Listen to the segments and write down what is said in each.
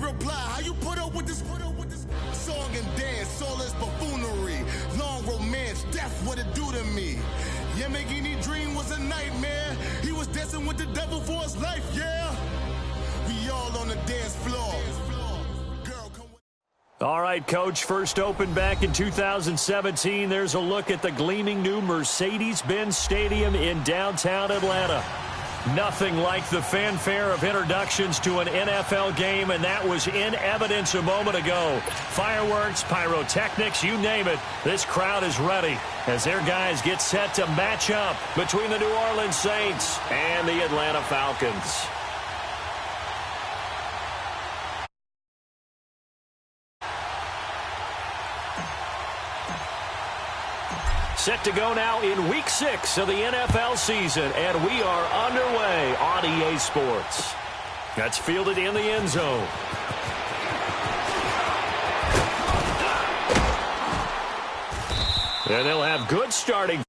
reply. How you put up with this? Song and dance, all this buffoonery. Long romance, death, what it do to me? Yamagini dream was a nightmare. He was dancing with the devil for his life, yeah. We all on the dance floor. Girl, come with. All right, Coach, first opened back in 2017. There's a look at the gleaming new Mercedes-Benz Stadium in downtown Atlanta. Nothing like the fanfare of introductions to an NFL game, and that was in evidence a moment ago. Fireworks, pyrotechnics, you name it. This crowd is ready as their guys get set to match up between the New Orleans Saints and the Atlanta Falcons. Set to go now in Week 6 of the NFL season, and we are underway on EA Sports. That's fielded in the end zone. And they'll have good starting.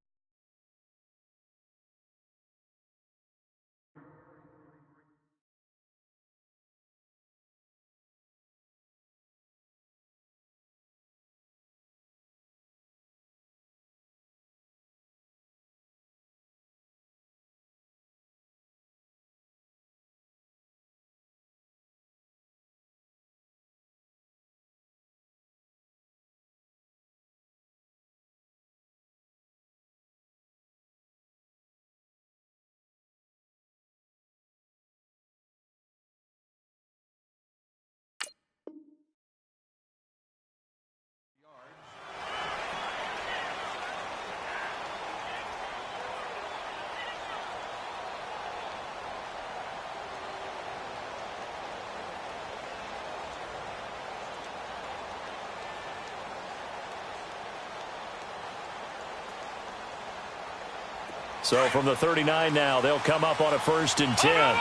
So from the 39 now, they'll come up on a 1st and 10. Over!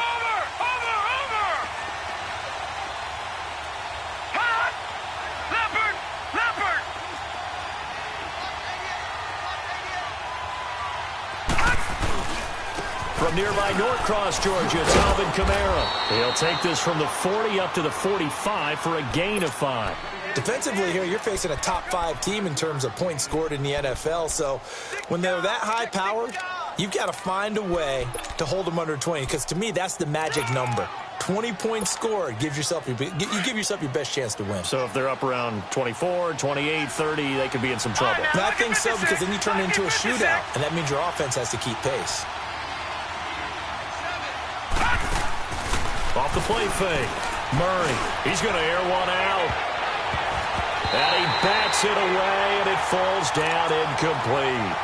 Leopard! From nearby Norcross, Georgia, it's Alvin Kamara. He'll take this from the 40 up to the 45 for a gain of 5. Defensively here, you're facing a top-5 team in terms of points scored in the NFL. So when they're that high-powered, you've got to find a way to hold them under 20, because to me, that's the magic number. 20 points scored, you give yourself your best chance to win. So if they're up around 24, 28, 30, they could be in some trouble. And I think so, because then you turn it into a shootout, and that means your offense has to keep pace. Off the play fake. Murray, he's going to air one out. And he bats it away, and it falls down incomplete.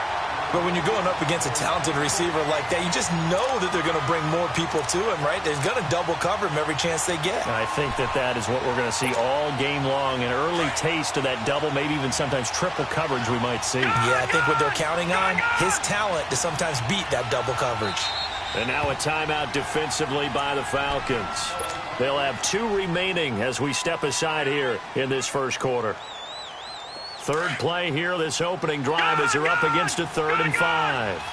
But when you're going up against a talented receiver like that, you just know that they're going to bring more people to him, right? They're going to double cover him every chance they get. And I think that is what we're going to see all game long, an early taste of that double, maybe even sometimes triple coverage we might see. Yeah, I think what they're counting on, his talent to sometimes beat that double coverage. And now a timeout defensively by the Falcons. They'll have 2 remaining as we step aside here in this first quarter. Third play here, this opening drive, as they're up against a 3rd and 5.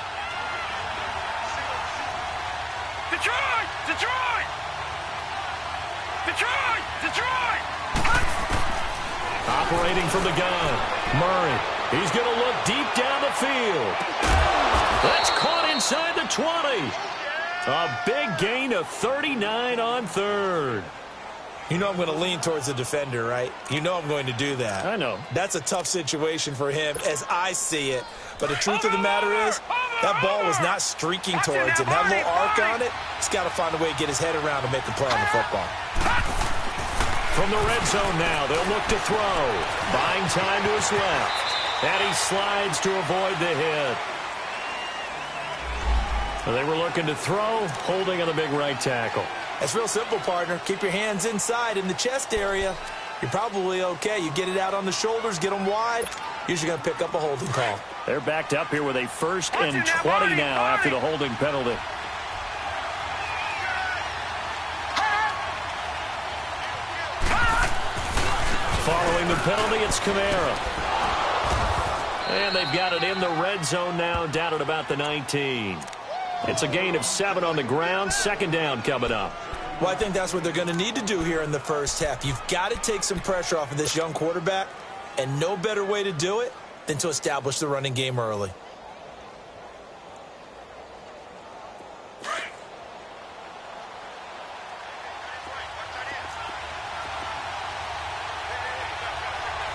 Detroit! Operating from the gun, Murray. He's going to look deep down the field. That's caught inside the 20. A big gain of 39 on 3rd. You know I'm going to lean towards the defender, right? You know I'm going to do that. I know. That's a tough situation for him as I see it. But the truth of the matter is, that ball was not streaking towards him. That little arc on it, he's got to find a way to get his head around and make a play on the football. From the red zone now, they'll look to throw. Buying time to his left. And he slides to avoid the hit. They were looking to throw, holding on the big right tackle. That's real simple, partner. Keep your hands inside in the chest area. You're probably okay. You get it out on the shoulders, get them wide. Usually going to pick up a holding call. They're backed up here with a 1st and 20 now after the holding penalty. Following the penalty, it's Kamara. And they've got it in the red zone now, down at about the 19. It's a gain of 7 on the ground. 2nd down coming up. Well, I think that's what they're going to need to do here in the first half. You've got to take some pressure off of this young quarterback, and no better way to do it than to establish the running game early.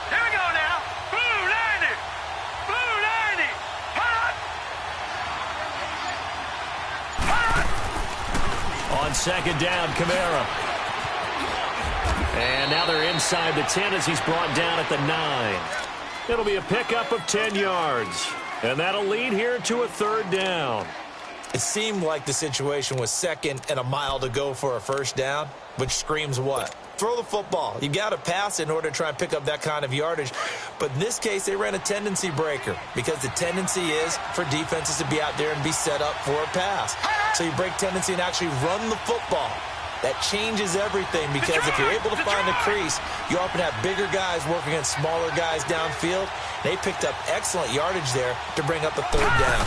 Here we go now. Blue 90. Blue 90. Hot. Hot. On second down, Kamara. And now they're inside the 10 as he's brought down at the 9. It'll be a pickup of 10 yards. And that'll lead here to a third down. It seemed like the situation was second and a mile to go for a first down, which screams what? Throw the football. You got to pass in order to try and pick up that kind of yardage. But in this case, they ran a tendency breaker because the tendency is for defenses to be out there and be set up for a pass. So you break tendency and actually run the football. That changes everything because if you're able to find a crease, you often have bigger guys working against smaller guys downfield. They picked up excellent yardage there to bring up a third down.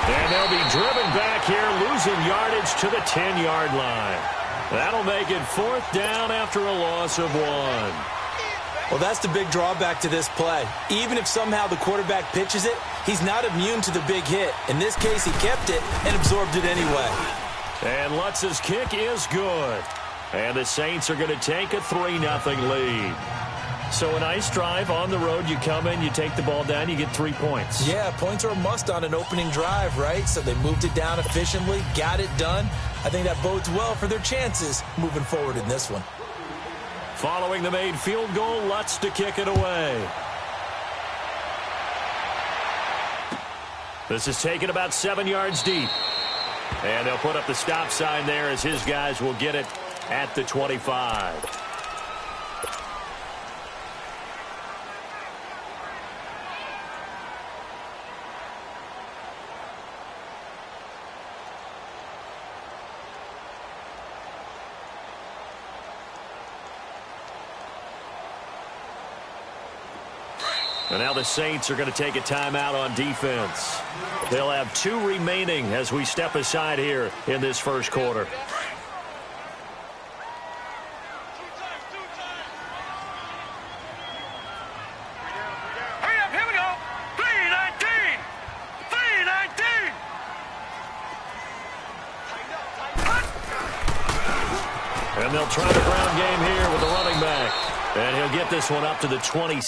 And they'll be driven back here, losing yardage to the 10-yard line. That'll make it fourth down after a loss of 1. Well, that's the big drawback to this play. Even if somehow the quarterback pitches it, he's not immune to the big hit. In this case, he kept it and absorbed it anyway. And Lutz's kick is good. And the Saints are going to take a 3-0 lead. So a nice drive on the road. You come in, you take the ball down, you get 3 points. Yeah, points are a must on an opening drive, right? So they moved it down efficiently, got it done. I think that bodes well for their chances moving forward in this one. Following the made field goal, Lutz to kick it away. This is taken about 7 yards deep. And they'll put up the stop sign there as his guys will get it at the 25. And now the Saints are going to take a timeout on defense. They'll have 2 remaining as we step aside here in this first quarter. Hurry up, here we go. 319. 319. And they'll try the ground game here with the running back. And he'll get this one up to the 20.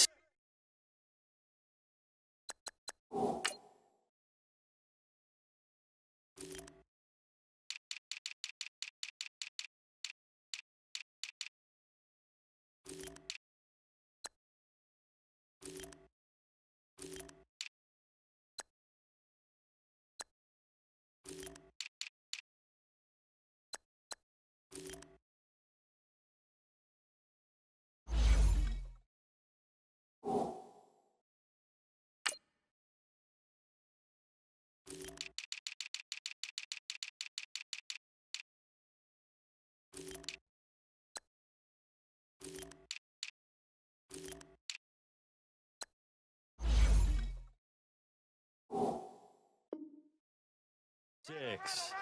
Six.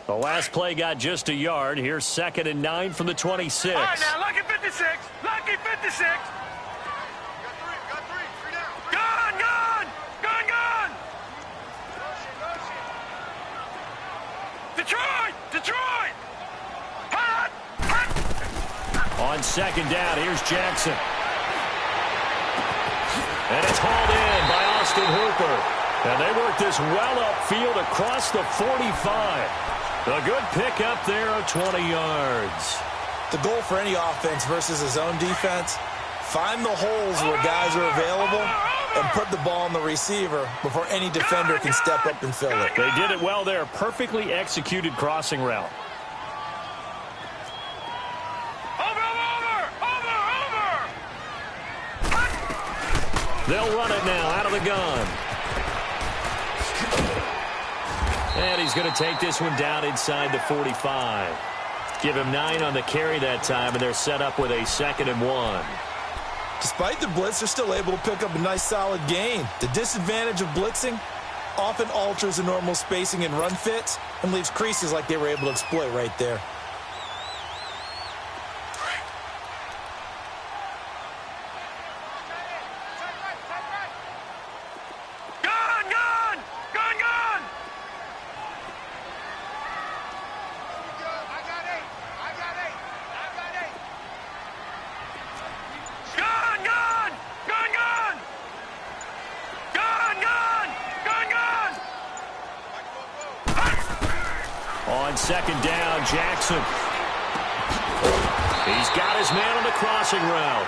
The last play got just a yard. Here's 2nd and 9 from the 26. All right, now, lucky 56. Lucky 56. Got three. 3 down. Gone. Detroit. Hot. On 2nd down, here's Jackson. And it's hauled in by Austin Hooper. And they work this well upfield across the 45. A good pickup there of 20 yards. The goal for any offense versus a zone defense, find the holes where guys are available and put the ball on the receiver before any defender can step up and fill it. They did it well there. Perfectly executed crossing route. They'll run it now out of the gun. And he's going to take this one down inside the 45. Give him 9 on the carry that time, and they're set up with a 2nd and 1. Despite the blitz, they're still able to pick up a nice, solid gain. The disadvantage of blitzing often alters the normal spacing and run fits and leaves creases like they were able to exploit right there. On 2nd down, Jackson. He's got his man on the crossing route.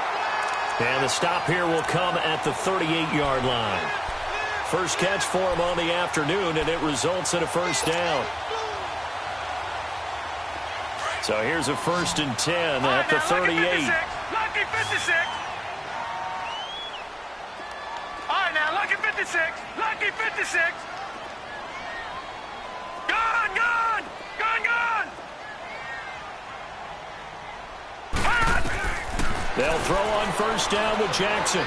And the stop here will come at the 38-yard line. First catch for him on the afternoon, and it results in a 1st down. So here's a 1st and 10 at the 38. Lucky 56. All right, now, lucky 56. Lucky 56. They'll throw on 1st down with Jackson.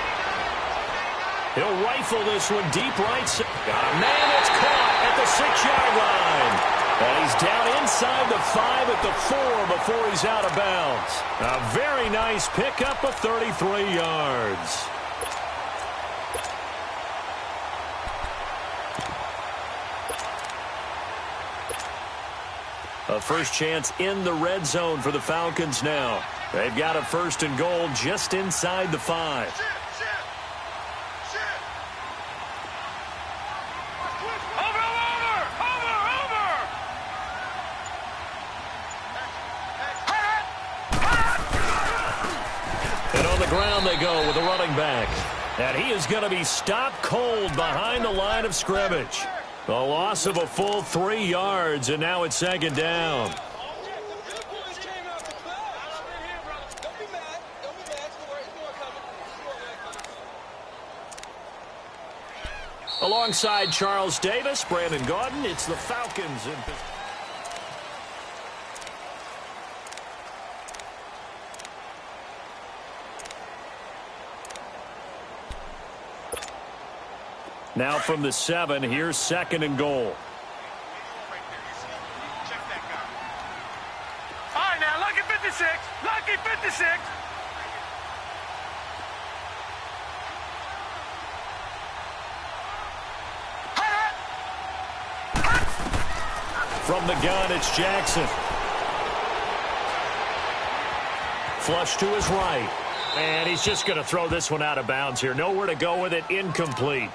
He'll rifle this one deep right side. Got a man that's caught at the 6-yard line. And he's down inside the 5 at the 4 before he's out of bounds. A very nice pickup of 33 yards. A first chance in the red zone for the Falcons now. They've got a 1st and goal just inside the 5. And on the ground they go with a running back. And he is going to be stopped cold behind the line of scrimmage. A loss of a full 3 yards, and now it's 2nd down. Alongside Charles Davis, Brandon Gaudin, it's the Falcons in position. Now from the 7, here's 2nd and goal. All right, now, lucky 56. Lucky 56. From the gun, it's Jackson. Flush to his right. And he's just going to throw this one out of bounds here. Nowhere to go with it. Incomplete.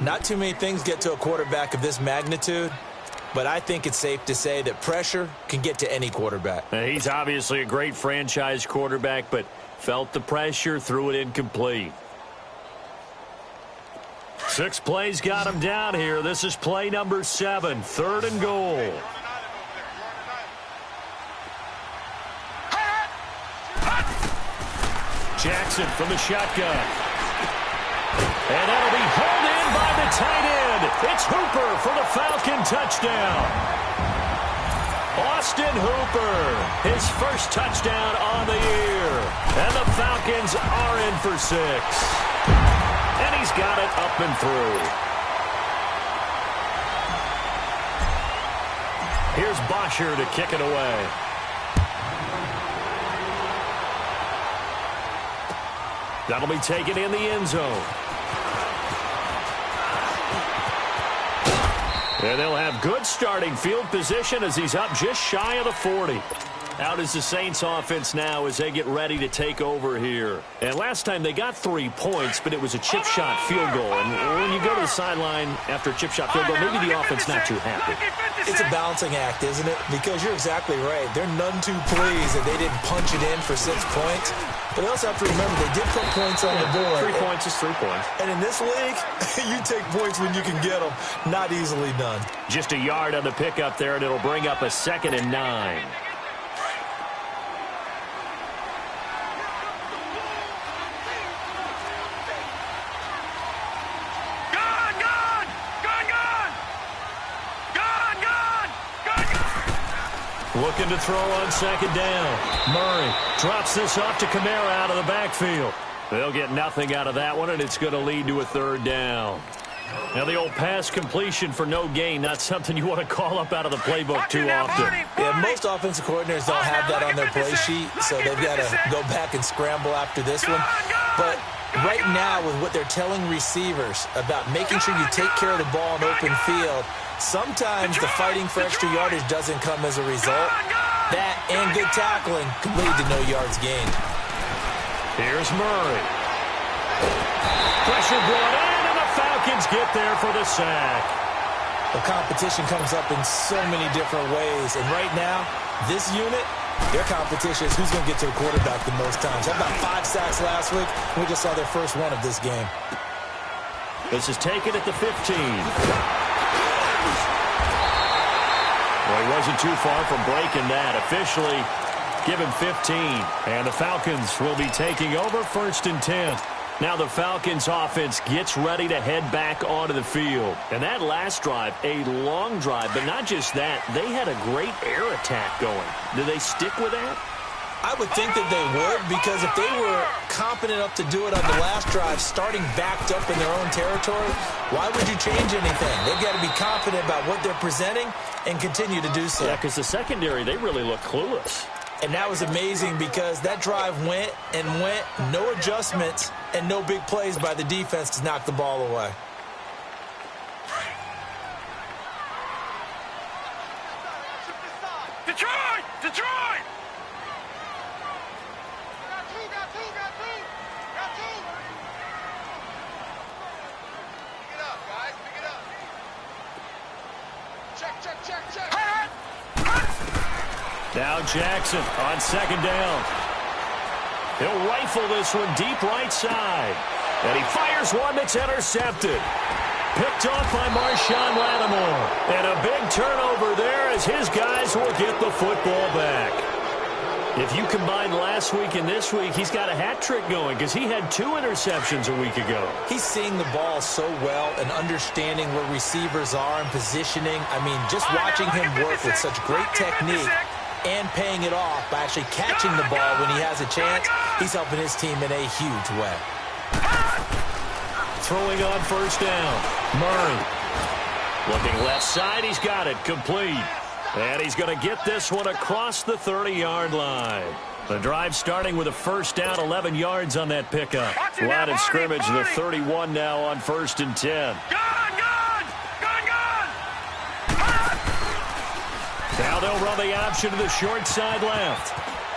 Not too many things get to a quarterback of this magnitude, but I think it's safe to say that pressure can get to any quarterback. He's obviously a great franchise quarterback, but felt the pressure, threw it incomplete. 6 plays got him down here. This is play number 7, 3rd and goal. Jackson from the shotgun. And that'll be hauled in by the tight end. It's Hooper for the Falcon touchdown. Austin Hooper, his first touchdown on the year. And the Falcons are in for 6. And he's got it up and through. Here's Bosher to kick it away. That'll be taken in the end zone. And they'll have good starting field position as he's up just shy of the 40. Out is the Saints offense now as they get ready to take over here. And last time they got 3 points, but it was a chip shot field goal. And when you go to the sideline after a chip shot field goal, maybe the offense not too happy. It's a balancing act, isn't it? Because you're exactly right. They're none too pleased that they didn't punch it in for 6 points. But they also have to remember they did put points on the board. 3 points is 3 points. And in this league, you take points when you can get them. Not easily done. Just a yard on the pickup there, and it'll bring up a 2nd and 9. Looking to throw on second down. Murray drops this off to Kamara out of the backfield. They'll get nothing out of that one, and it's going to lead to a third down. Now, the old pass completion for no gain, not something you want to call up out of the playbook too often. Yeah, most offensive coordinators don't have that on their play sheet, so they've got to go back and scramble after this one. But right now, with what they're telling receivers about making sure you take care of the ball in open field, sometimes the fighting for extra yardage doesn't come as a result. That and good tackling can lead to no yards gained. Here's Murray. Pressure brought in, and the Falcons get there for the sack. The competition comes up in so many different ways, and right now, this unit, their competition is who's going to get to the quarterback the most times. How about 5 sacks last week? We just saw their first one of this game. This is taken at the 15. Well, he wasn't too far from breaking that. Officially, give him 15. And the Falcons will be taking over 1st and 10. Now the Falcons offense gets ready to head back onto the field. And that last drive, a long drive, but not just that. They had a great air attack going. Do they stick with that? I would think that they would, because if they were competent enough to do it on the last drive, starting backed up in their own territory, why would you change anything? They've got to be confident about what they're presenting and continue to do so. Yeah, because the secondary, they really look clueless. And that was amazing because that drive went and went, no adjustments, and no big plays by the defense to knock the ball away. Detroit! Detroit! Now Jackson on second down. He'll rifle this one deep right side. And he fires one that's intercepted. Picked off by Marshawn Lattimore. And a big turnover there as his guys will get the football back. If you combine last week and this week, he's got a hat trick going because he had 2 interceptions a week ago. He's seeing the ball so well and understanding where receivers are and positioning. I mean, just watching him work with such great technique and paying it off by actually catching the ball when he has a chance, he's helping his team in a huge way. Throwing on first down. Murray. Looking left side, he's got it. Complete. And he's going to get this one across the 30-yard line. The drive starting with a first down, 11 yards on that pickup. Line of scrimmage, the 31 now on 1st and 10. Now they'll run the option to the short side left.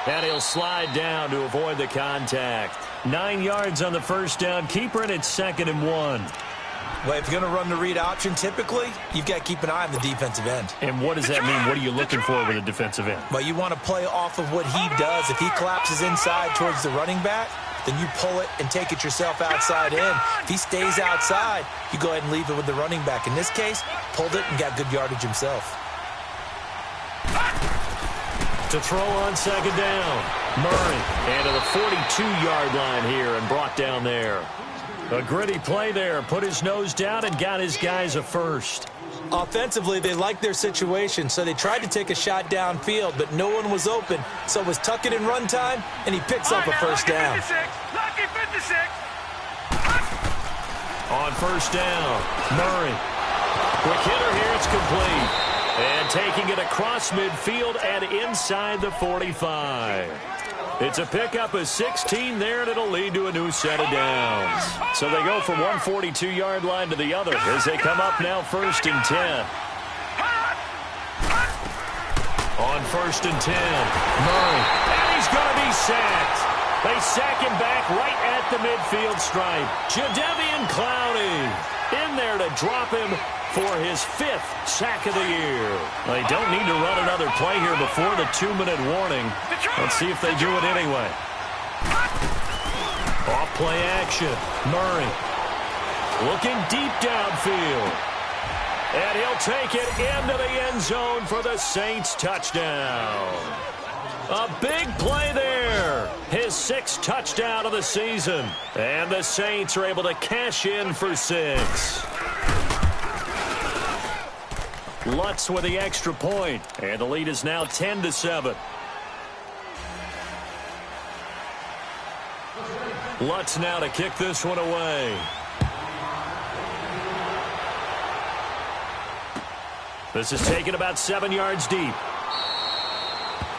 And he'll slide down to avoid the contact. 9 yards on the first down. Keeper, and it's 2nd and 1. Well, if you're going to run the read option, typically, you've got to keep an eye on the defensive end. And what does that mean? What are you looking for with a defensive end? Well, you want to play off of what he does. If he collapses inside towards the running back, then you pull it and take it yourself outside in. If he stays outside, you go ahead and leave it with the running back. In this case, pulled it and got good yardage himself. To throw on second down. Murray. And to the 42-yard line here and brought down there. A gritty play there. Put his nose down and got his guys a first. Offensively, they liked their situation, so they tried to take a shot downfield, but no one was open. So it was tuck it in run time, and he picks up a first down. Lucky 56. On first down, Murray. Quick hitter here, it's complete. And taking it across midfield and inside the 45. It's a pickup of 16 there, and it'll lead to a new set of downs. So they go from one 42-yard line to the other as they come up now 1st and 10. On 1st and 10, Murray. And he's going to be sacked. They sack him back right at the midfield stripe. Jadeveon Clowney in there to drop him for his 5th sack of the year. They don't need to run another play here before the 2-minute warning. Let's see if they do it anyway. Off play action. Murray looking deep downfield. And he'll take it into the end zone for the Saints touchdown. A big play there. His 6th touchdown of the season. And the Saints are able to cash in for 6. Lutz with the extra point, and the lead is now 10-7. Lutz now to kick this one away. This is taken about 7 yards deep.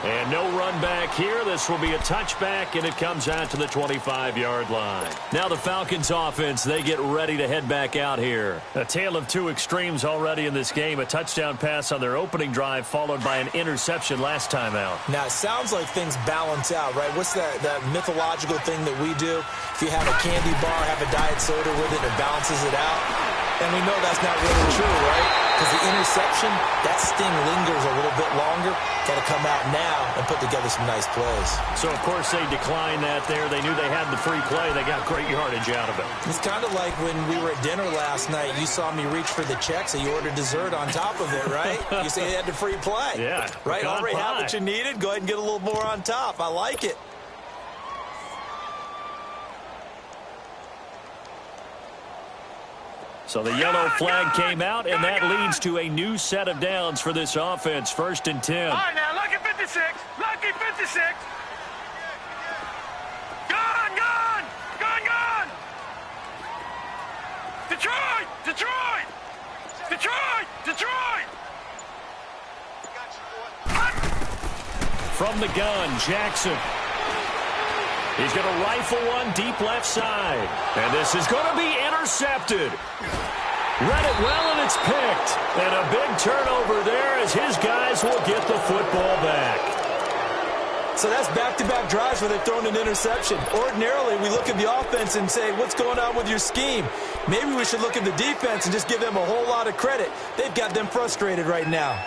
And no run back here. This will be a touchback, and it comes out to the 25-yard line. Now the Falcons offense, they get ready to head back out here. A tale of two extremes already in this game. A touchdown pass on their opening drive, followed by an interception last time out. Now, it sounds like things balance out, right? What's that mythological thing that we do? If you have a candy bar, have a diet soda with it, it balances it out. And we know that's not really true, right? Because the interception, that sting lingers a little bit longer. Got to come out now and put together some nice plays. So, of course, they declined that there. They knew they had the free play. They got great yardage out of it. It's kind of like when we were at dinner last night. You saw me reach for the check, so you ordered dessert on top of it, right? You say you had the free play. Yeah. Right? Already have what you needed. Go ahead and get a little more on top. I like it. So the yellow flag came out, and that leads to a new set of downs for this offense. 1st and 10. All right, now, lucky 56. Lucky 56. Gone, gone. Gone, gone. Detroit, Detroit. Detroit, Detroit. From the gun, Jackson. He's going to rifle one deep left side. And this is going to be intercepted. Read it well, and it's picked. And a big turnover there as his guys will get the football back. So that's back-to-back drives where they've thrown an interception. Ordinarily, we look at the offense and say, what's going on with your scheme? Maybe we should look at the defense and just give them a whole lot of credit. They've got them frustrated right now.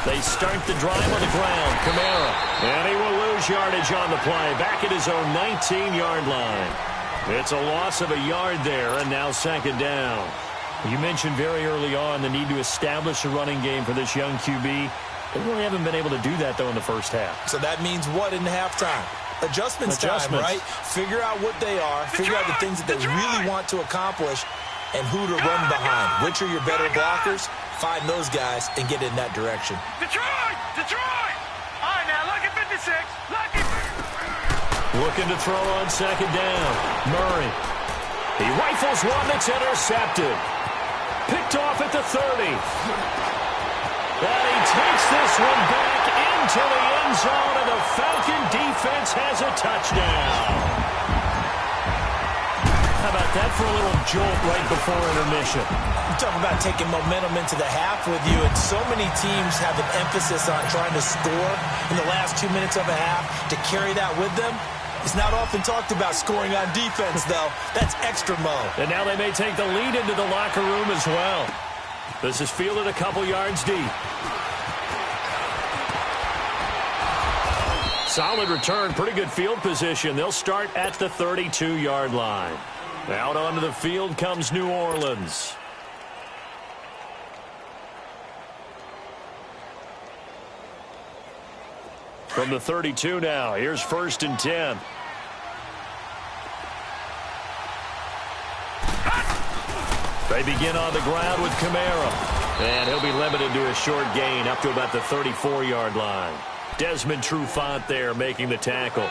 They start the drive on the ground. Kamara. And he will lose yardage on the play. Back at his own 19-yard line. It's a loss of a yard there, and now 2nd down. You mentioned very early on the need to establish a running game for this young QB. They really haven't been able to do that, though, in the first half. So that means what in halftime? Adjustments time, right? Figure out what they are. Figure out the things that they really want to accomplish and who to run behind. Which are your better blockers? Find those guys and get in that direction. Detroit! Detroit! All right, now, lucky 56. Lucky. Looking to throw on 2nd down. Murray. He rifles one that's intercepted. Picked off at the 30. And he takes this one back into the end zone, and the Falcon defense has a touchdown. How about that for a little jolt right before intermission? You talk about taking momentum into the half with you, and so many teams have an emphasis on trying to score in the last 2 minutes of a half. To carry that with them, it's not often talked about scoring on defense, though. That's extra mode. And now they may take the lead into the locker room as well. This is fielded a couple yards deep. Solid return, pretty good field position. They'll start at the 32-yard line. Out onto the field comes New Orleans. From the 32 now, here's 1st and 10. They begin on the ground with Kamara. And he'll be limited to a short gain up to about the 34-yard line. Desmond Trufant there making the tackle.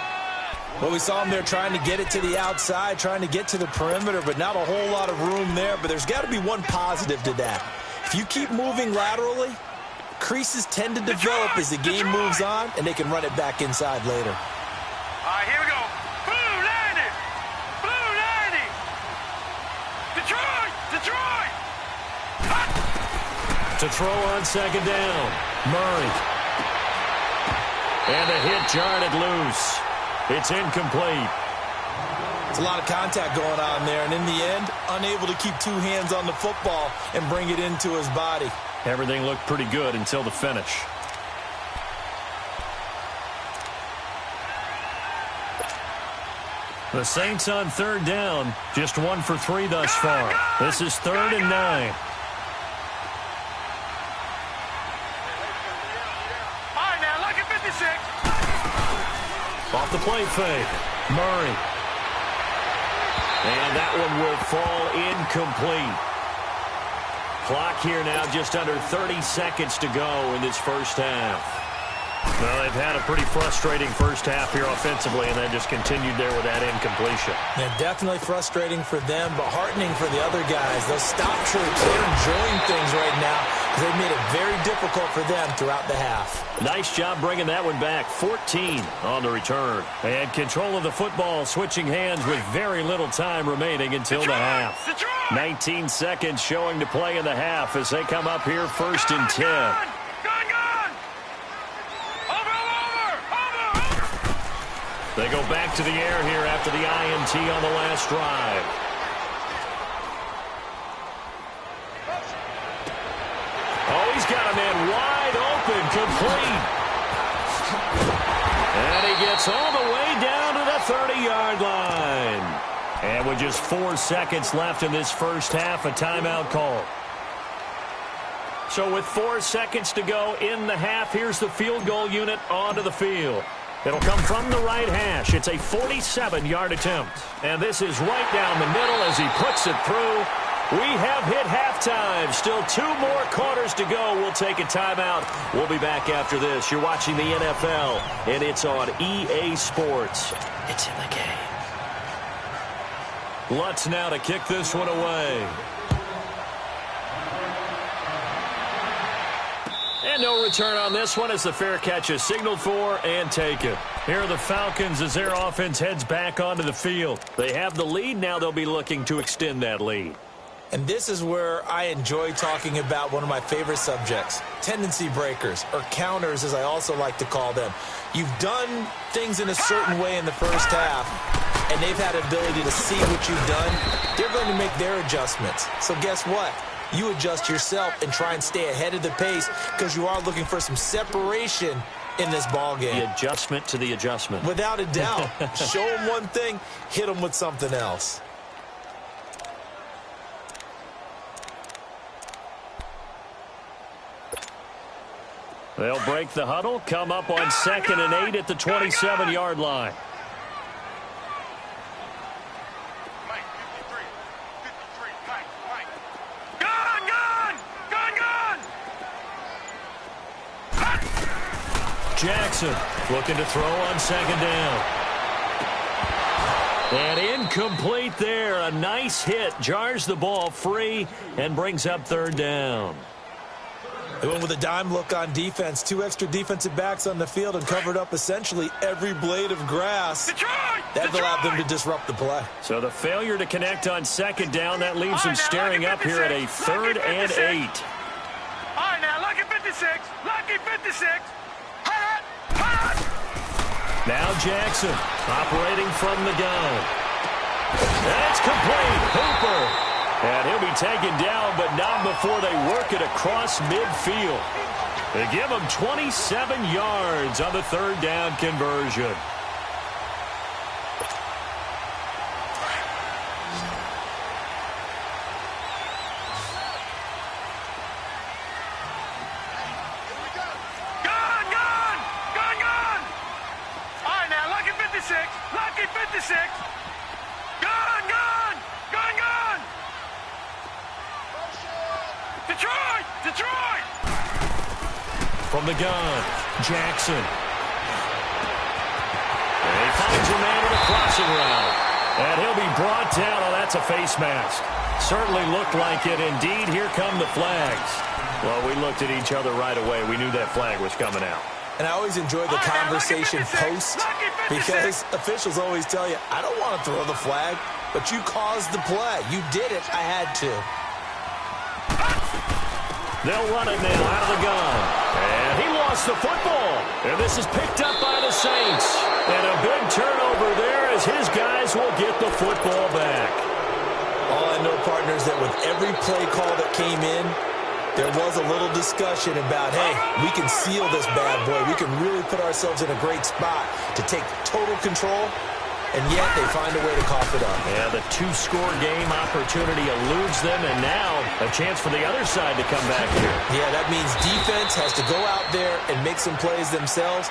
Well, we saw him there trying to get it to the outside, trying to get to the perimeter, but not a whole lot of room there. But there's got to be one positive to that. If you keep moving laterally, creases tend to develop as the game moves on, and they can run it back inside later. All right, here we go. Blue 90. Blue 90. Detroit. Detroit. To throw on 2nd down. Murray. And the hit jarred loose. It's incomplete. It's a lot of contact going on there, and in the end, unable to keep two hands on the football and bring it into his body. Everything looked pretty good until the finish. The Saints on 3rd down, just 1 for 3 thus far. This is 3rd and 9. off the play fake. Murray. And that one will fall incomplete. Clock here now just under 30 seconds to go in this first half. Well, they've had a pretty frustrating first half here offensively, and then just continued there with that incompletion. Yeah, definitely frustrating for them, but heartening for the other guys. Those stop troops, they're enjoying things right now because they've made it very difficult for them throughout the half. Nice job bringing that one back. 14 on the return. They had control of the football, switching hands with very little time remaining until the half. 19 seconds showing to play in the half as they come up here first and 10. They go back to the air here after the INT on the last drive. Oh, he's got a man wide open, complete. And he gets all the way down to the 30-yard line. And with just 4 seconds left in this first half, a timeout call. So with 4 seconds to go in the half, here's the field goal unit onto the field. It'll come from the right hash. It's a 47-yard attempt. And this is right down the middle as he puts it through. We have hit halftime. Still 2 more quarters to go. We'll take a timeout. We'll be back after this. You're watching the NFL, and it's on EA Sports. It's in the game. Lutz now to kick this one away. And no return on this one as the fair catch is signaled for and taken. Here are the Falcons as their offense heads back onto the field. They have the lead. Now they'll be looking to extend that lead. And this is where I enjoy talking about one of my favorite subjects, tendency breakers, or counters as I also like to call them. You've done things in a certain way in the first half, and they've had ability to see what you've done. They're going to make their adjustments. So guess what? You adjust yourself and try and stay ahead of the pace because you are looking for some separation in this ball game. The adjustment to the adjustment. Without a doubt. Show them one thing, hit them with something else. They'll break the huddle, come up on 2nd and 8 at the 27-yard line. Jackson looking to throw on 2nd down. And incomplete there. A nice hit. Jars the ball free and brings up 3rd down. They went with a dime look on defense. 2 extra defensive backs on the field and covered up essentially every blade of grass. That allowed them to disrupt the play. So the failure to connect on 2nd down, that leaves them staring up here at a 3rd and 8. All right, now, lucky 56. Lucky 56. Now Jackson operating from the gun. And it's complete. Hooper. And he'll be taken down, but not before they work it across midfield. They give him 27 yards on the 3rd down conversion. Lucky 56. Gun. Detroit. From the gun, Jackson. And he finds a man with a crossing route. And he'll be brought down. Oh, that's a face mask. Certainly looked like it. Indeed, here come the flags. Well, we looked at each other right away. We knew that flag was coming out. And I always enjoy the conversation post because officials always tell you, I don't want to throw the flag, but you caused the play. You did it. I had to. They'll run it now out of the gun. And he lost the football. And this is picked up by the Saints. And a big turnover there as his guys will get the football back. All I know, partners, that with every play call that came in, there was a little discussion about, hey, we can seal this bad boy. We can really put ourselves in a great spot to take total control, and yet they find a way to cough it up. Yeah, the 2-score game opportunity eludes them, and now a chance for the other side to come back here. Yeah, that means defense has to go out there and make some plays themselves.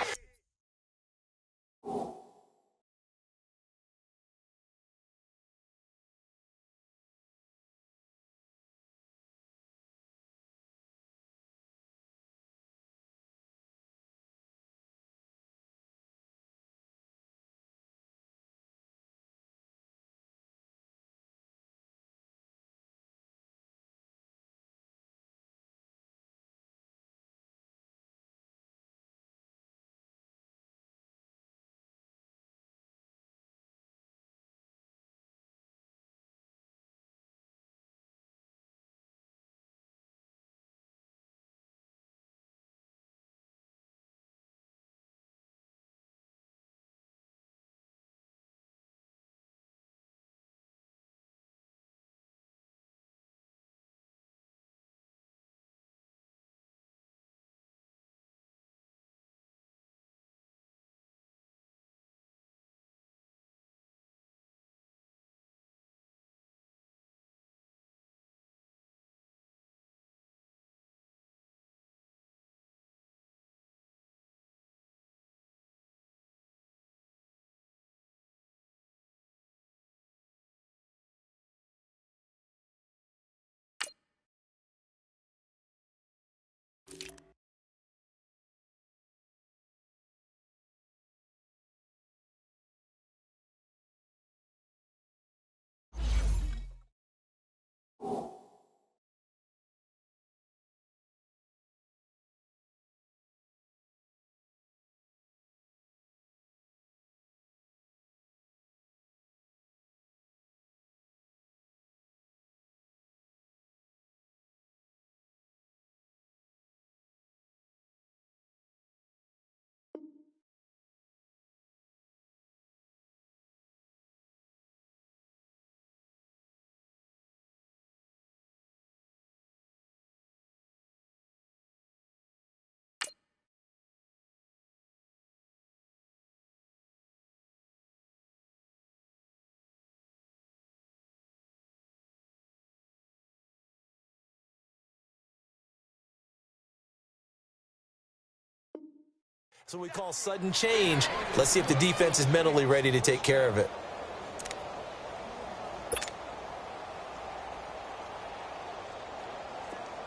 That's what we call sudden change. Let's see if the defense is mentally ready to take care of it.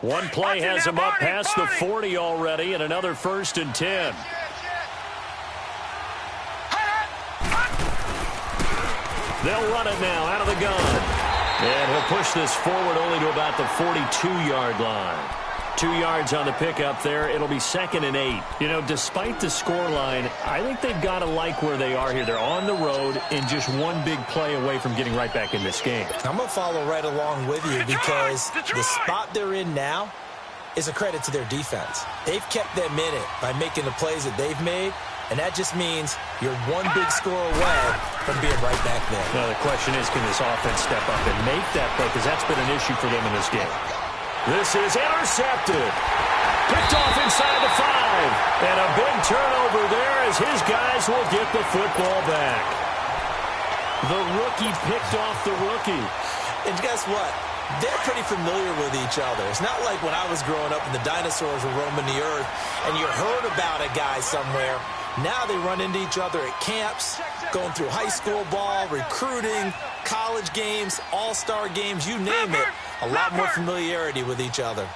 One play has him up past the 40 already, and another 1st and 10. They'll run it now out of the gun. And he'll push this forward only to about the 42-yard line. 2 yards on the pickup there. It'll be 2nd and 8. You know, despite the scoreline, I think they've got to like where they are here. They're on the road and just one big play away from getting right back in this game. I'm going to follow right along with you because the spot they're in now is a credit to their defense. They've kept them in it by making the plays that they've made, and that just means you're one big score away from being right back there. Now the question is, can this offense step up and make that play? Because that's been an issue for them in this game. This is intercepted. Picked off inside the 5. And a big turnover there as his guys will get the football back. The rookie picked off the rookie. And guess what? They're pretty familiar with each other. It's not like when I was growing up and the dinosaurs were roaming the earth and you heard about a guy somewhere. Now they run into each other at camps, going through high school ball, recruiting, college games, all-star games, you name it. A lot more familiarity with each other.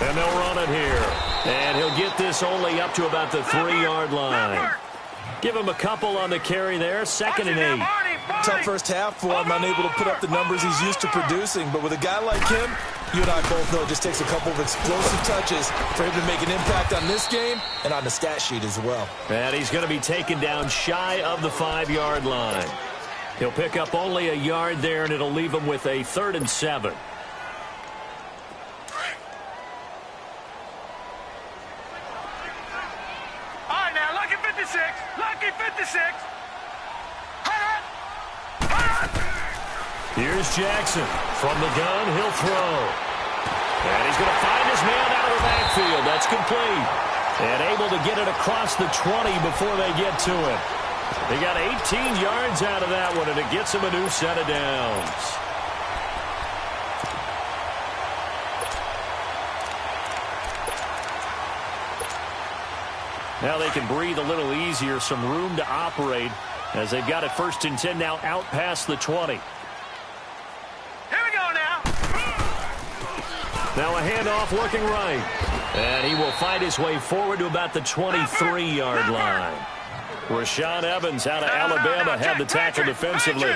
And they'll run it here. And he'll get this only up to about the 3-yard line. Give him a couple on the carry there. 2nd and 8. Tough first half for him, unable to put up the numbers he's used to producing. But with a guy like him, you and I both know it just takes a couple of explosive touches for him to make an impact on this game and on the stat sheet as well. And he's going to be taken down shy of the 5-yard line. He'll pick up only a yard there, and it'll leave him with a 3rd and 7. All right, now, lucky 56. Lucky 56. Here's Jackson. From the gun, he'll throw. And he's going to find his man out of the backfield. That's complete. And able to get it across the 20 before they get to it. They got 18 yards out of that one, and it gets him a new set of downs. Now they can breathe a little easier, some room to operate as they've got it 1st and 10 now out past the 20. Now a handoff looking right. And he will find his way forward to about the 23-yard line. Rashaan Evans out of Alabama had the tackle defensively.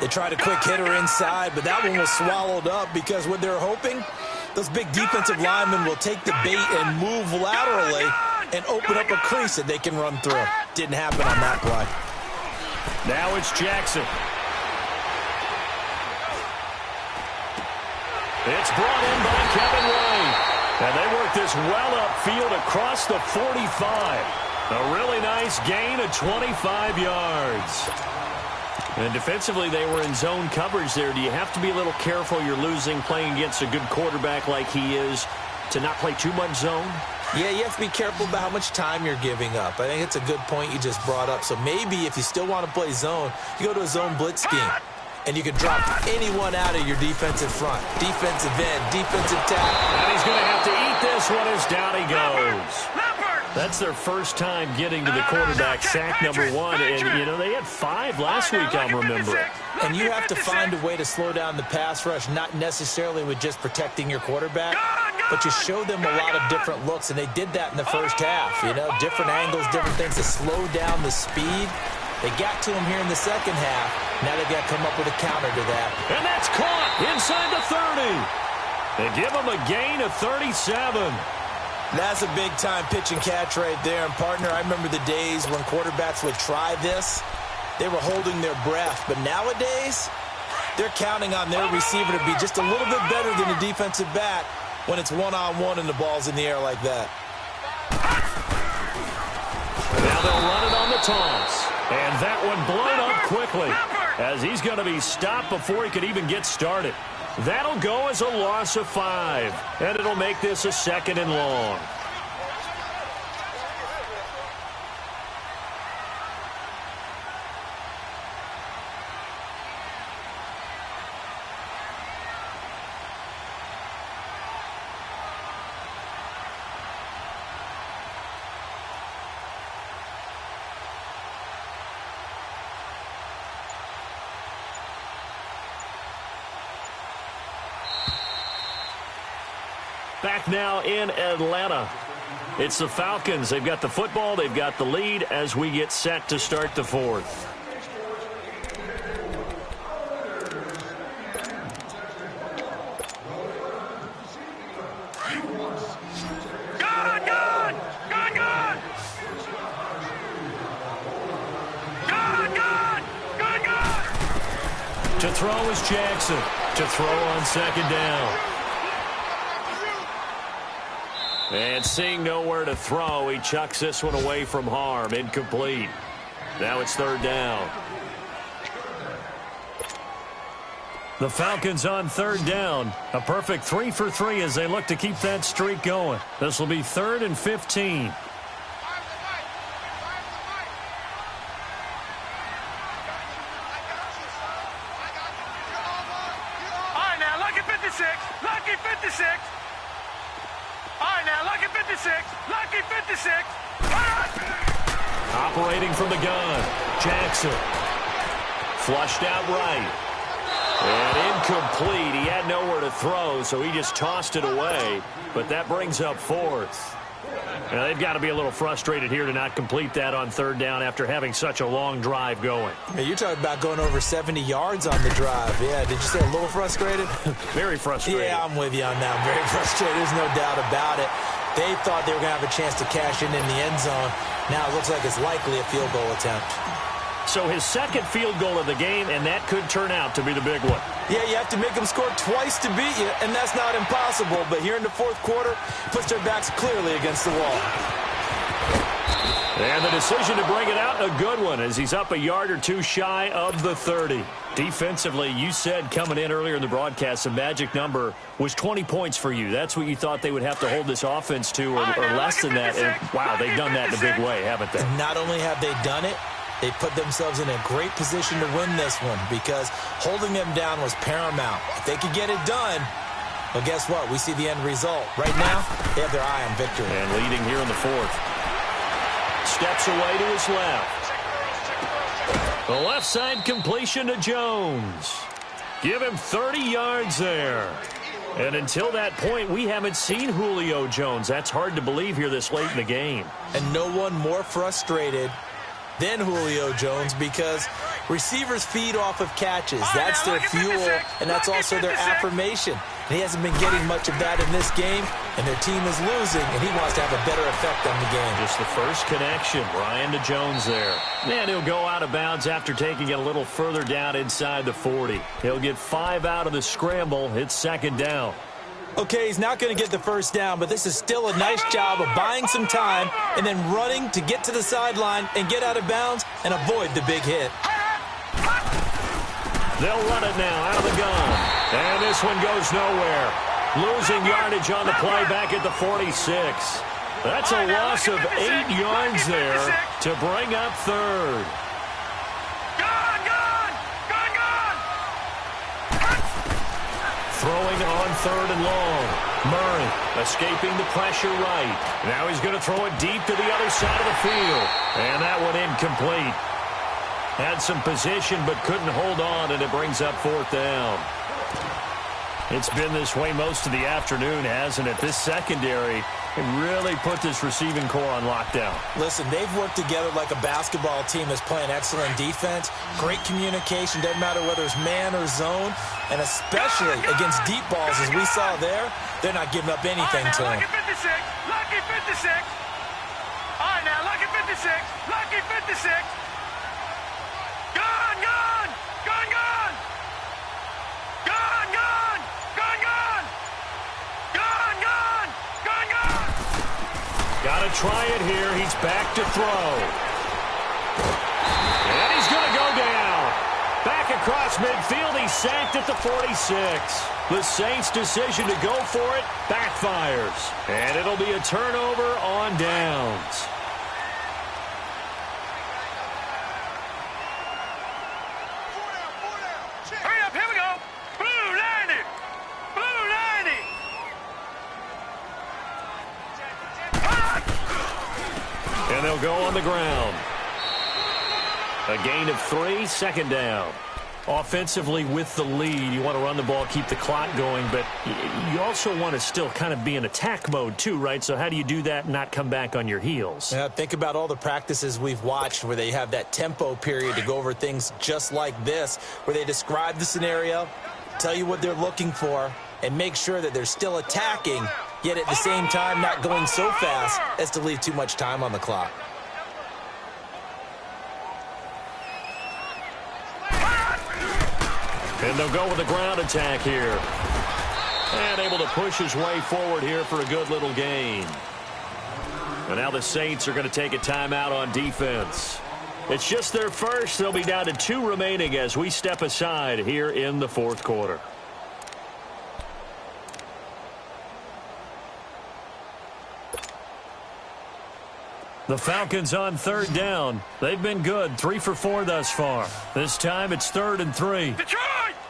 They tried a quick hitter inside, but that one was swallowed up because what they're hoping, those big defensive linemen will take the bait and move laterally and open up a crease that they can run through. Didn't happen on that play. Now it's Jackson. It's brought in by Kevin White. And they work this well upfield across the 45. A really nice gain of 25 yards. And defensively, they were in zone coverage there. Do you have to be a little careful? You're losing playing against a good quarterback like he is to not play too much zone? Yeah, you have to be careful about how much time you're giving up. I think it's a good point you just brought up. So maybe if you still want to play zone, you go to a zone blitz scheme. And you can drop anyone out of your defensive front. Defensive end, defensive tackle. And he's going to have to eat this one as down he goes. That's their first time getting to the quarterback, sack number 1. And, you know, they had 5 last week, I'm remembering. And you have to find a way to slow down the pass rush, not necessarily with just protecting your quarterback, but you show them a lot of different looks. And they did that in the first half. You know, different angles, different things to slow down the speed. They got to him here in the second half. Now they've got to come up with a counter to that. And that's caught inside the 30. They give him a gain of 37. That's a big-time pitch and catch right there. And, partner, I remember the days when quarterbacks would try this. They were holding their breath. But nowadays, they're counting on their receiver to be just a little bit better than the defensive back when it's one-on-one and the ball's in the air like that. Now they'll run it on the toss. And that one blown up quickly as he's going to be stopped before he could even get started. That'll go as a loss of 5. And it'll make this a 2nd and long. Back now in Atlanta. It's the Falcons. They've got the football. They've got the lead as we get set to start the fourth. To throw is Jackson. To throw on second down. And seeing nowhere to throw, he chucks this one away from harm. Incomplete. Now it's third down. The Falcons on third down. A perfect 3 for 3 as they look to keep that streak going. This will be 3rd and 15. Lucky 56. All right, now, lucky 56. Lucky 56. Operating from the gun. Jackson. Flushed out right. And incomplete. He had nowhere to throw, so he just tossed it away. But that brings up fourth. Now, they've got to be a little frustrated here to not complete that on third down after having such a long drive going. Hey, you're talking about going over 70 yards on the drive. Yeah, did you say a little frustrated? Very frustrated. Yeah, I'm with you on that. I'm very frustrated. There's no doubt about it. They thought they were going to have a chance to cash in the end zone. Now it looks like it's likely a field goal attempt. So his second field goal of the game, and that could turn out to be the big one. Yeah, you have to make them score twice to beat you, and that's not impossible. But here in the fourth quarter, puts their backs clearly against the wall. And the decision to bring it out, a good one, as he's up a yard or two shy of the 30. Defensively, you said coming in earlier in the broadcast, the magic number was 20 points for you. That's what you thought they would have to hold this offense to, or less than that. And, wow, they've done that in a big way, haven't they? And not only have they done it, they put themselves in a great position to win this one because holding them down was paramount. If they could get it done, well, guess what? We see the end result. Right now, they have their eye on victory. And leading here in the fourth. Steps away to his left. The left side completion to Jones. Give him 30 yards there. And until that point, we haven't seen Julio Jones. That's hard to believe here this late in the game. And no one more frustrated than Julio Jones because receivers feed off of catches. That's their fuel, and that's also their affirmation. And he hasn't been getting much of that in this game, and their team is losing, and he wants to have a better effect on the game. Just the first connection, Ryan to Jones there. And he'll go out of bounds after taking it a little further down inside the 40. He'll get 5 out of the scramble. It's second down. Okay, he's not going to get the first down, but this is still a nice job of buying some time and then running to get to the sideline and get out of bounds and avoid the big hit. They'll run it now out of the gun. And this one goes nowhere. Losing yardage on the play back at the 46. That's a loss of 8 yards there to bring up third. Throwing on third and long. Murray escaping the pressure right. Now he's going to throw it deep to the other side of the field. And that one incomplete. Had some position but couldn't hold on, and it brings up fourth down. It's been this way most of the afternoon, hasn't it? This secondary really put this receiving core on lockdown. Listen, they've worked together like a basketball team that's playing excellent defense. Great communication, doesn't matter whether it's man or zone. And especially against deep balls, as we saw there, they're not giving up anything to them. Lucky 56, lucky 56. All right, now, lucky 56, lucky 56. Gone, gone, gone, gone. Gone, gone, gone, gone. Gone, gone, gone, gone. Got to try it here. He's back to throw. And he's going to go down. Back across midfield, he's sacked at the 46. The Saints' decision to go for it backfires. And it'll be a turnover on downs. Hurry up, here we go. Blue 90. Blue 90. And they'll go on the ground. A gain of 3, second down. Offensively with the lead, you want to run the ball, keep the clock going, but you also want to still kind of be in attack mode too, right? So how do you do that and not come back on your heels? Yeah, think about all the practices we've watched where they have that tempo period to go over things just like this, where they describe the scenario, tell you what they're looking for, and make sure that they're still attacking, yet at the same time not going so fast as to leave too much time on the clock. And they'll go with the ground attack here. And able to push his way forward here for a good little gain. And now the Saints are going to take a timeout on defense. It's just their first. They'll be down to 2 remaining as we step aside here in the fourth quarter. The Falcons on 3rd down. They've been good, 3 for 4 thus far. This time it's 3rd and 3. Detroit!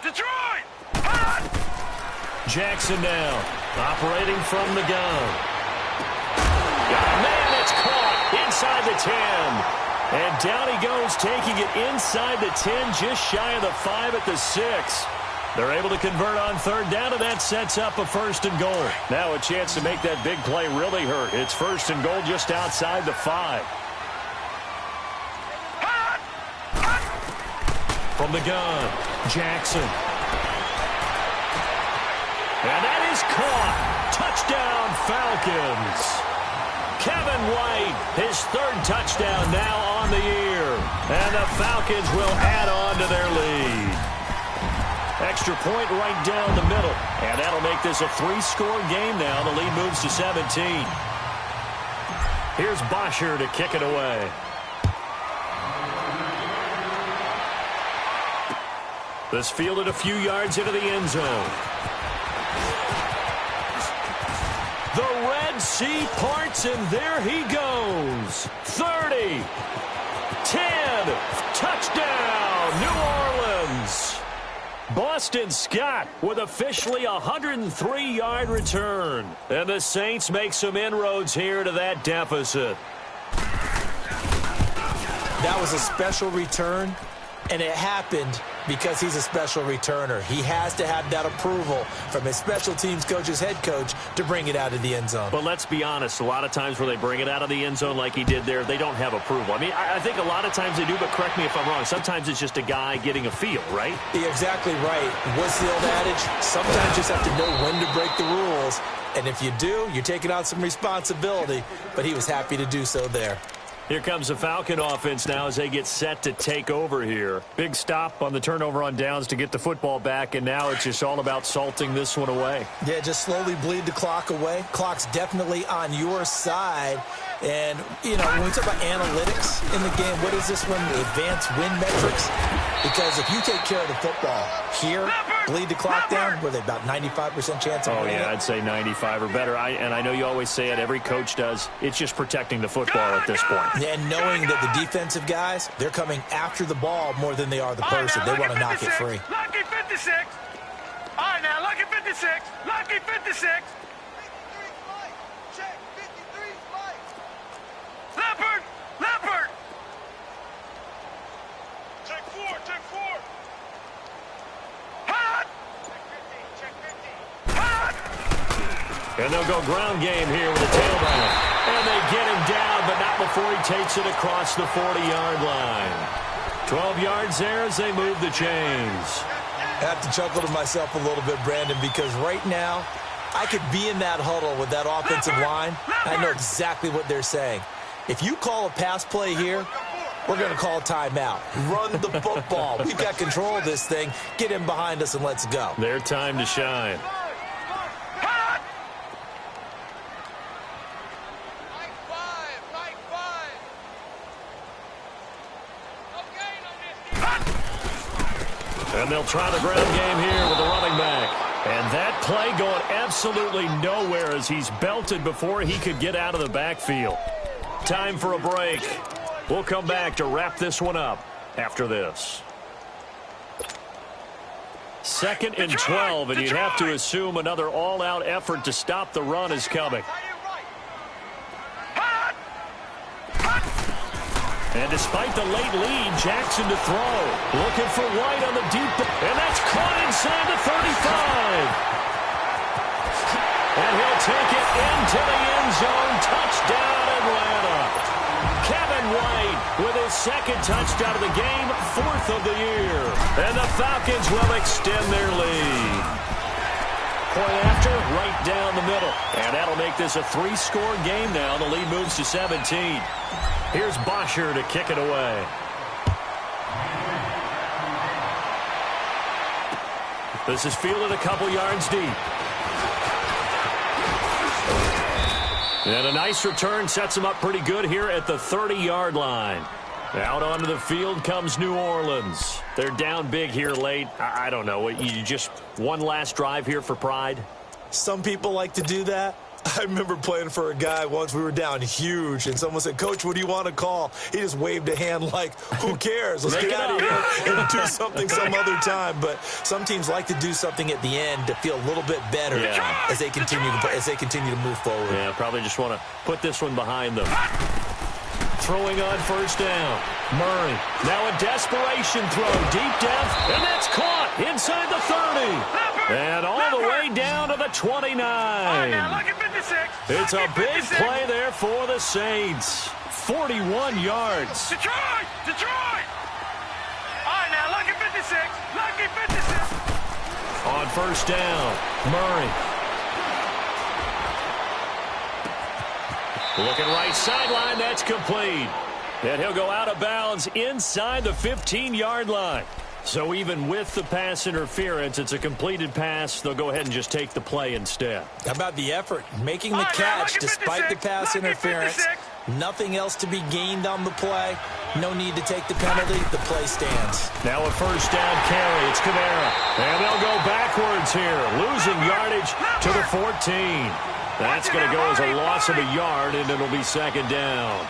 Detroit! Jackson now, operating from the gun. Got a man that's caught inside the 10. And down he goes, taking it inside the 10, just shy of the 5 at the 6. They're able to convert on 3rd down, and that sets up a 1st and goal. Now a chance to make that big play really hurt. It's 1st and goal just outside the 5. From the gun, Jackson. And that is caught. Touchdown, Falcons. Kevin White, his 3rd touchdown now on the year. And the Falcons will add on to their lead. Extra point right down the middle. And that'll make this a 3-score game now. The lead moves to 17. Here's Bosher to kick it away. This fielded a few yards into the end zone. The Red Sea parts, and there he goes. 30, 10, touchdown, New Orleans. Boston Scott with officially a 103-yard return. And the Saints make some inroads here to that deficit. That was a special return, and it happened because he's a special returner. He has to have that approval from his special teams coach's head coach to bring it out of the end zone. But let's be honest, a lot of times where they bring it out of the end zone like he did there, they don't have approval. I mean, I think a lot of times they do, but correct me if I'm wrong. Sometimes it's just a guy getting a feel, right? You're exactly right. What's the old adage? Sometimes you just have to know when to break the rules. And if you do, you're taking on some responsibility. But he was happy to do so there. Here comes the Falcon offense now as they get set to take over here. Big stop on the turnover on downs to get the football back, and now it's just all about salting this one away. Yeah, just slowly bleed the clock away. Clock's definitely on your side. And, you know, when we talk about analytics in the game, what is this one? The advanced win metrics? Because if you take care of the football here, bleed the clock down, were they about 95% chance of winning? Oh, yeah, I'd say 95 or better. And I know you always say it, every coach does. It's just protecting the football at this point. And knowing that the defensive guys, they're coming after the ball more than they are the person. They want to knock it free. Lucky 56. All right, now, lucky 56. Lucky 56. Leopard! Leopard! Check 4, check 4. Hot! Check 50, check 50. Hot! And they'll go ground game here with a tailback. And they get him down, but not before he takes it across the 40-yard line. 12 yards there as they move the chains. I have to chuckle to myself a little bit, Brandon, because right now I could be in that huddle with that offensive line. I know exactly what they're saying. If you call a pass play here, we're going to call a timeout. Run the football. We've got control of this thing. Get in behind us and let's go. Their time to shine. And they'll try the ground game here with the running back. And that play going absolutely nowhere as he's belted before he could get out of the backfield. Time for a break. We'll come back to wrap this one up after this. 2nd and 12, and you'd have to assume another all-out effort to stop the run is coming. And despite the late lead, Jackson to throw. Looking for White on the deep. And that's caught inside the 35. And he'll take it into the end zone. Touchdown, Atlanta. Kevin White with his second touchdown of the game, 4th of the year. And the Falcons will extend their lead. Point after, right down the middle. And that'll make this a 3-score game now. The lead moves to 17. Here's Bosher to kick it away. This is fielded a couple yards deep. And a nice return sets them up pretty good here at the 30-yard line. Out onto the field comes New Orleans. They're down big here late. I don't know. You just one last drive here for pride? Some people like to do that. I remember playing for a guy once. We were down huge, and someone said, "Coach, what do you want to call?" He just waved a hand like, who cares? Let's get out of here and do something some other time. But some teams like to do something at the end to feel a little bit better as they continue to move forward. Yeah, probably just want to put this one behind them. Throwing on first down. Murray. Now a desperation throw. Deep depth. And that's caught inside the 30. And all the way down to the 29. It's a big play there for the Saints. 41 yards. Detroit! Detroit! All right, now lucky 56. Lucky 56. On first down, Murray. Looking right sideline, that's complete. And he'll go out of bounds inside the 15-yard line. So even with the pass interference, it's a completed pass. They'll go ahead and just take the play instead. How about the effort? Making the catch despite the pass interference. Nothing else to be gained on the play. No need to take the penalty. The play stands. Now a first down carry. It's Kamara. And they'll go backwards here. Losing yardage to the 14. That's going to go as a loss of a yard, and it'll be second down.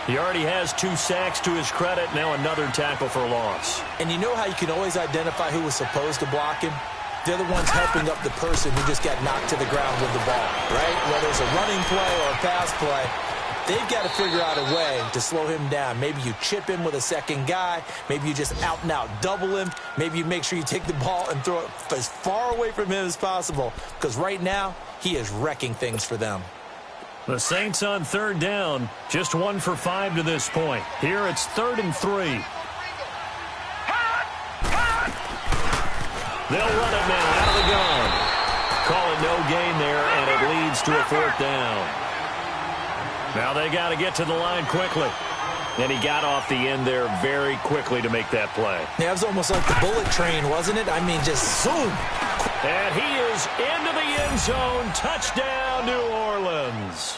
He already has 2 sacks to his credit. Now another tackle for loss. And you know how you can always identify who was supposed to block him? They're the ones helping up the person who just got knocked to the ground with the ball, right? Whether it's a running play or a pass play, they've got to figure out a way to slow him down. Maybe you chip him with a second guy. Maybe you just out-and-out double him. Maybe you make sure you take the ball and throw it as far away from him as possible. Because right now, he is wrecking things for them. The Saints on third down. Just 1 for 5 to this point. Here it's 3rd and 3. They'll run it now out of the gun. Call it no gain there, and it leads to a 4th down. Now they got to get to the line quickly. And he got off the end there very quickly to make that play. Yeah, it was almost like the bullet train, wasn't it? I mean, just zoom. And he is into the end zone. Touchdown, New Orleans.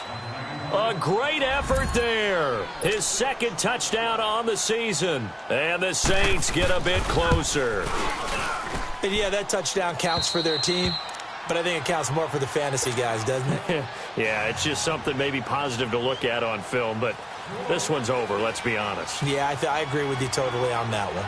A great effort there. His 2nd touchdown on the season. And the Saints get a bit closer. And yeah, that touchdown counts for their team. But I think it counts more for the fantasy guys, doesn't it? Yeah, it's just something maybe positive to look at on film. But this one's over, let's be honest. Yeah, I agree with you totally on that one.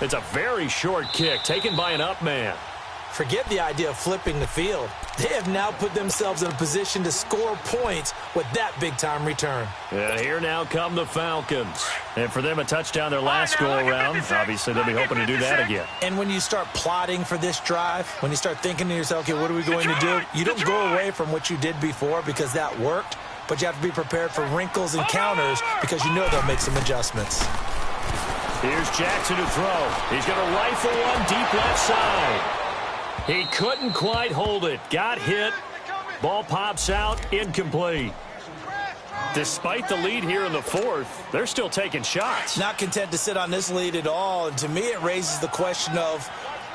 It's a very short kick taken by an up man. Forget the idea of flipping the field. They have now put themselves in a position to score points with that big-time return. And here now come the Falcons. And for them, a touchdown their last go-around. Obviously, they'll be hoping to do that again. And when you start plotting for this drive, when you start thinking to yourself, okay, what are we going to do? You don't go away from what you did before because that worked, but you have to be prepared for wrinkles and counters because you know they'll make some adjustments. Here's Jackson to throw. He's going to rifle one deep left side. He couldn't quite hold it. Got hit. Ball pops out. Incomplete. Despite the lead here in the 4th, they're still taking shots. Not content to sit on this lead at all. And to me, it raises the question of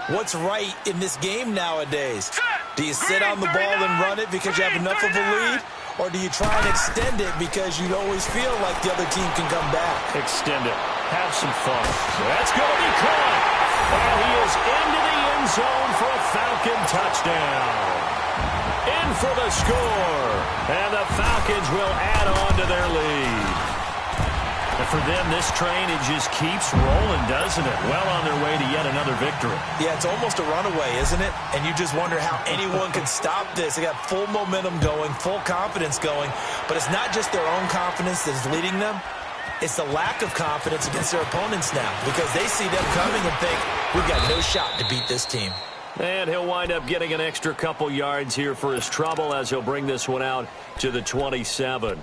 what's right in this game nowadays. Do you sit on the ball and run it because you have enough of a lead? Or do you try and extend it because you always feel like the other team can come back? Extend it. Have some fun. That's going to be caught. And he is into the end zone for a Falcon touchdown. In for the score. And the Falcons will add on to their lead. for them, this train, it just keeps rolling, doesn't it? Well on their way to yet another victory. Yeah, it's almost a runaway, isn't it? And you just wonder how anyone can stop this. They got full momentum going, full confidence going. But it's not just their own confidence that is leading them. It's the lack of confidence against their opponents now because they see them coming and think, we've got no shot to beat this team. And he'll wind up getting an extra couple yards here for his trouble as he'll bring this one out to the 27.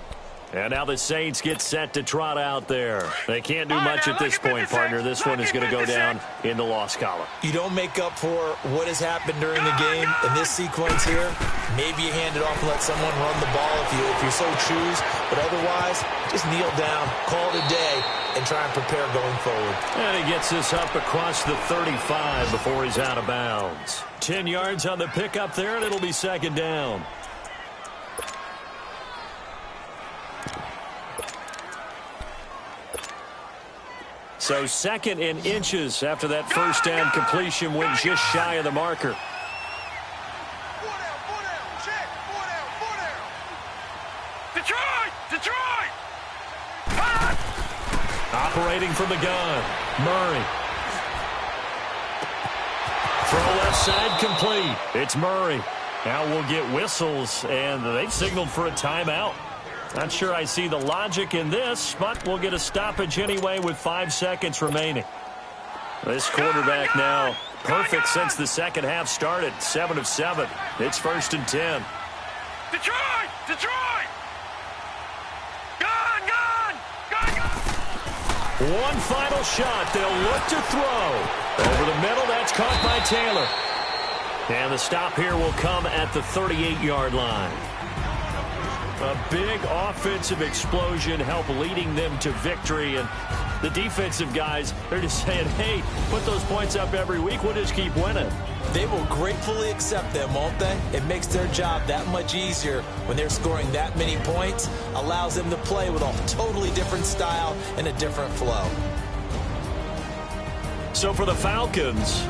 And now the Saints get set to trot out there. They can't do much at this point, partner. This one is going to go down in the loss column. You don't make up for what has happened during the game in this sequence here. Maybe you hand it off and let someone run the ball if you so choose. But otherwise, just kneel down, call it a day, and try and prepare going forward. And he gets this up across the 35 before he's out of bounds. 10 yards on the pickup there, and it'll be second down. So second in inches after that first down completion went just shy of the marker. Detroit! Operating from the gun, Murray. Throw left side complete. It's Murray. Now we'll get whistles, and they've signaled for a timeout. Not sure I see the logic in this, but we'll get a stoppage anyway with 5 seconds remaining. This quarterback now perfect since the second half started. 7 of 7. It's 1st and 10. Detroit! Gun! One final shot. They'll look to throw. Over the middle, that's caught by Taylor. And the stop here will come at the 38-yard line. A big offensive explosion helped leading them to victory. And the defensive guys, they're just saying, hey, put those points up every week. We'll just keep winning. They will gratefully accept them, won't they? It makes their job that much easier when they're scoring that many points. Allows them to play with a totally different style and a different flow. So for the Falcons,